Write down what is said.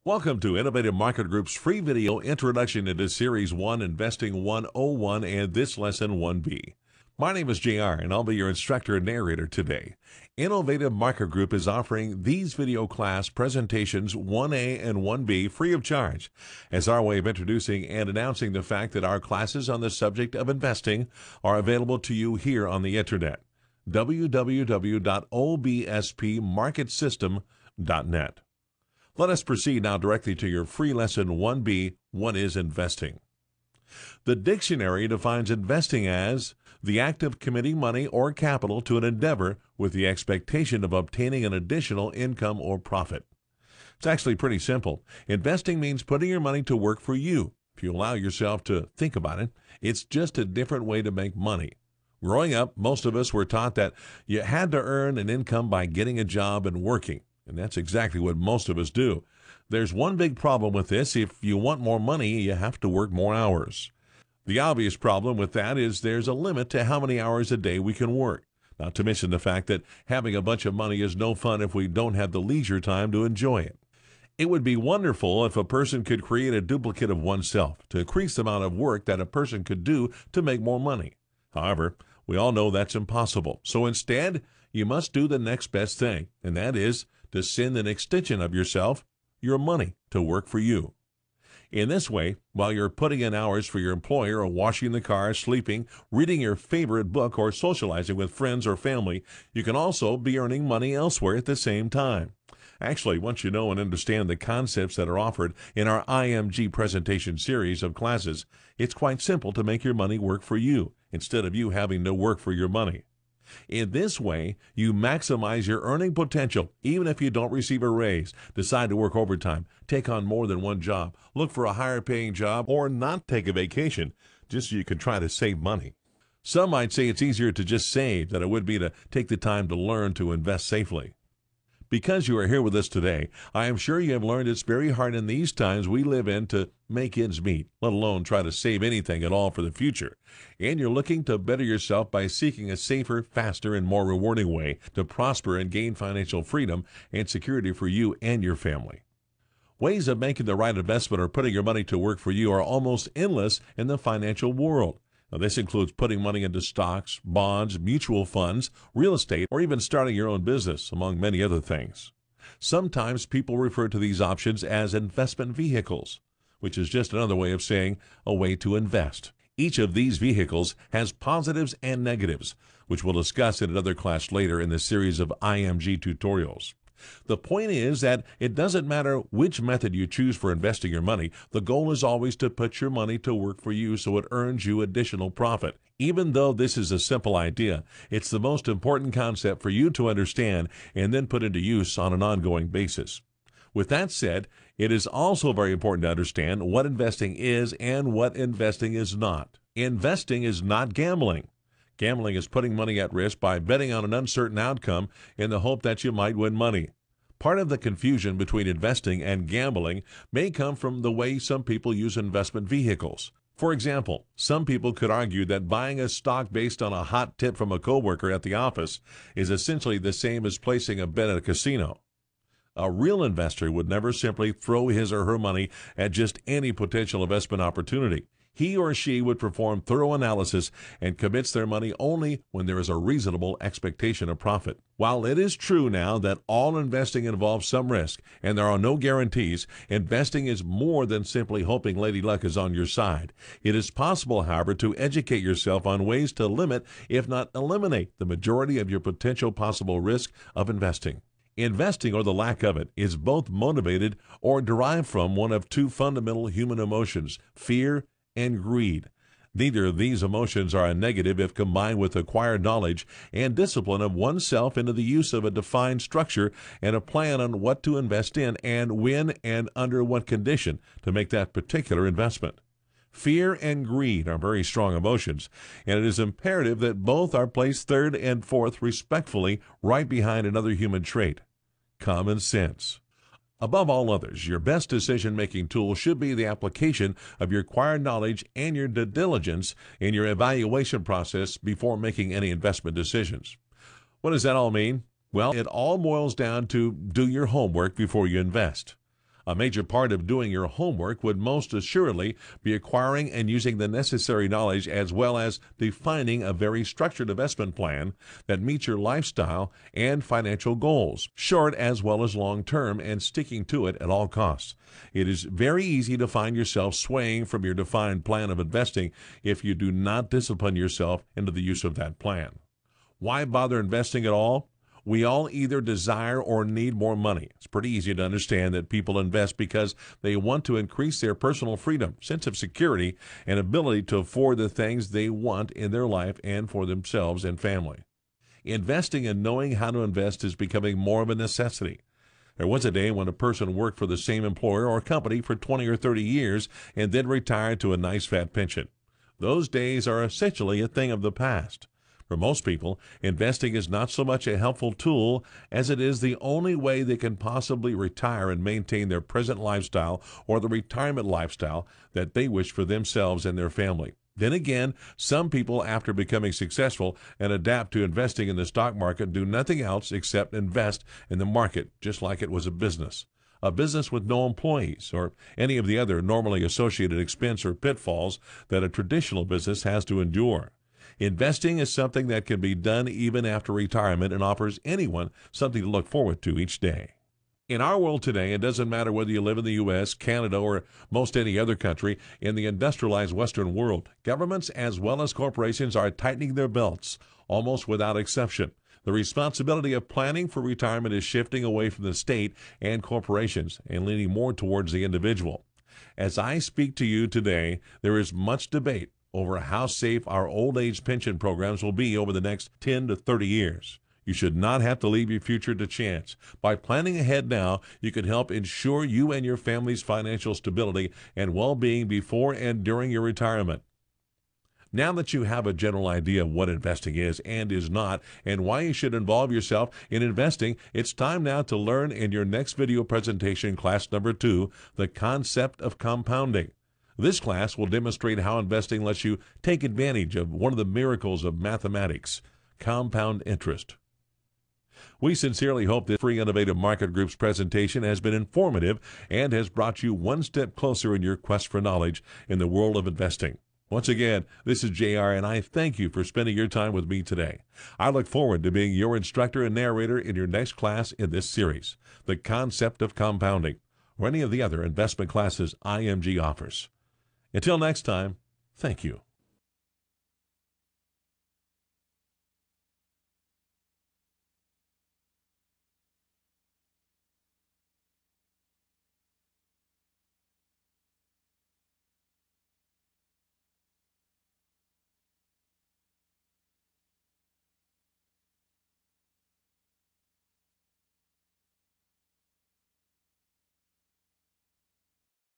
Welcome to Innovative Market Group's free video introduction into Series 1 Investing 101 and this lesson 1B. My name is JR and I'll be your instructor and narrator today. Innovative Market Group is offering these video class presentations 1A and 1B free of charge as our way of introducing and announcing the fact that our classes on the subject of investing are available to you here on the internet. www.obspmarketsystem.net. Let us proceed now directly to your free lesson 1B, What is Investing? The dictionary defines investing as the act of committing money or capital to an endeavor with the expectation of obtaining an additional income or profit. It's actually pretty simple. Investing means putting your money to work for you. If you allow yourself to think about it, it's just a different way to make money. Growing up, most of us were taught that you had to earn an income by getting a job and working. And that's exactly what most of us do. There's one big problem with this. If you want more money, you have to work more hours. The obvious problem with that is there's a limit to how many hours a day we can work. Not to mention the fact that having a bunch of money is no fun if we don't have the leisure time to enjoy it. It would be wonderful if a person could create a duplicate of oneself to increase the amount of work that a person could do to make more money. However, we all know that's impossible. So instead, you must do the next best thing, and that is to send an extension of yourself, your money, to work for you. In this way, while you're putting in hours for your employer or washing the car, sleeping, reading your favorite book, or socializing with friends or family, you can also be earning money elsewhere at the same time. Actually, once you know and understand the concepts that are offered in our IMG presentation series of classes, it's quite simple to make your money work for you instead of you having to work for your money. In this way, you maximize your earning potential even if you don't receive a raise, decide to work overtime, take on more than one job, look for a higher paying job, or not take a vacation just so you can try to save money. Some might say it's easier to just save than it would be to take the time to learn to invest safely. Because you are here with us today, I am sure you have learned it's very hard in these times we live in to make ends meet, let alone try to save anything at all for the future. And you're looking to better yourself by seeking a safer, faster, and more rewarding way to prosper and gain financial freedom and security for you and your family. Ways of making the right investment or putting your money to work for you are almost endless in the financial world. Now, this includes putting money into stocks, bonds, mutual funds, real estate, or even starting your own business, among many other things. Sometimes people refer to these options as investment vehicles, which is just another way of saying a way to invest. Each of these vehicles has positives and negatives, which we'll discuss in another class later in the series of IMG tutorials. The point is that it doesn't matter which method you choose for investing your money, the goal is always to put your money to work for you so it earns you additional profit. Even though this is a simple idea, it's the most important concept for you to understand and then put into use on an ongoing basis. With that said, it is also very important to understand what investing is and what investing is not. Investing is not gambling. Gambling is putting money at risk by betting on an uncertain outcome in the hope that you might win money. Part of the confusion between investing and gambling may come from the way some people use investment vehicles. For example, some people could argue that buying a stock based on a hot tip from a coworker at the office is essentially the same as placing a bet at a casino. A real investor would never simply throw his or her money at just any potential investment opportunity. He or she would perform thorough analysis and commits their money only when there is a reasonable expectation of profit. While it is true now that all investing involves some risk and there are no guarantees, investing is more than simply hoping Lady Luck is on your side. It is possible, however, to educate yourself on ways to limit, if not eliminate, the majority of your potential possible risk of investing. Investing, or the lack of it, is both motivated or derived from one of two fundamental human emotions, fear and greed. Neither of these emotions are a negative if combined with acquired knowledge and discipline of oneself into the use of a defined structure and a plan on what to invest in and when and under what condition to make that particular investment. Fear and greed are very strong emotions, and it is imperative that both are placed third and fourth respectfully right behind another human trait, common sense. Above all others, your best decision-making tool should be the application of your acquired knowledge and your due diligence in your evaluation process before making any investment decisions. What does that all mean? Well, it all boils down to do your homework before you invest. A major part of doing your homework would most assuredly be acquiring and using the necessary knowledge as well as defining a very structured investment plan that meets your lifestyle and financial goals, short as well as long term, and sticking to it at all costs. It is very easy to find yourself swaying from your defined plan of investing if you do not discipline yourself into the use of that plan. Why bother investing at all? We all either desire or need more money. It's pretty easy to understand that people invest because they want to increase their personal freedom, sense of security, and ability to afford the things they want in their life and for themselves and family. Investing and knowing how to invest is becoming more of a necessity. There was a day when a person worked for the same employer or company for 20 or 30 years and then retired to a nice fat pension. Those days are essentially a thing of the past. For most people, investing is not so much a helpful tool as it is the only way they can possibly retire and maintain their present lifestyle or the retirement lifestyle that they wish for themselves and their family. Then again, some people, after becoming successful and adapt to investing in the stock market, do nothing else except invest in the market just like it was a business with no employees or any of the other normally associated expense or pitfalls that a traditional business has to endure. Investing is something that can be done even after retirement and offers anyone something to look forward to each day. In our world today, it doesn't matter whether you live in the U.S., Canada, or most any other country in the industrialized Western world, governments as well as corporations are tightening their belts, almost without exception. The responsibility of planning for retirement is shifting away from the state and corporations and leaning more towards the individual. As I speak to you today, there is much debate over how safe our old age pension programs will be over the next 10 to 30 years. You should not have to leave your future to chance. By planning ahead now, you can help ensure you and your family's financial stability and well-being before and during your retirement. Now that you have a general idea of what investing is and is not and why you should involve yourself in investing, it's time now to learn in your next video presentation, class number 2, the concept of compounding. This class will demonstrate how investing lets you take advantage of one of the miracles of mathematics, compound interest. We sincerely hope this free Innovative Market Group's presentation has been informative and has brought you one step closer in your quest for knowledge in the world of investing. Once again, this is JR, and I thank you for spending your time with me today. I look forward to being your instructor and narrator in your next class in this series, The Concept of Compounding, or any of the other investment classes IMG offers. Until next time, thank you.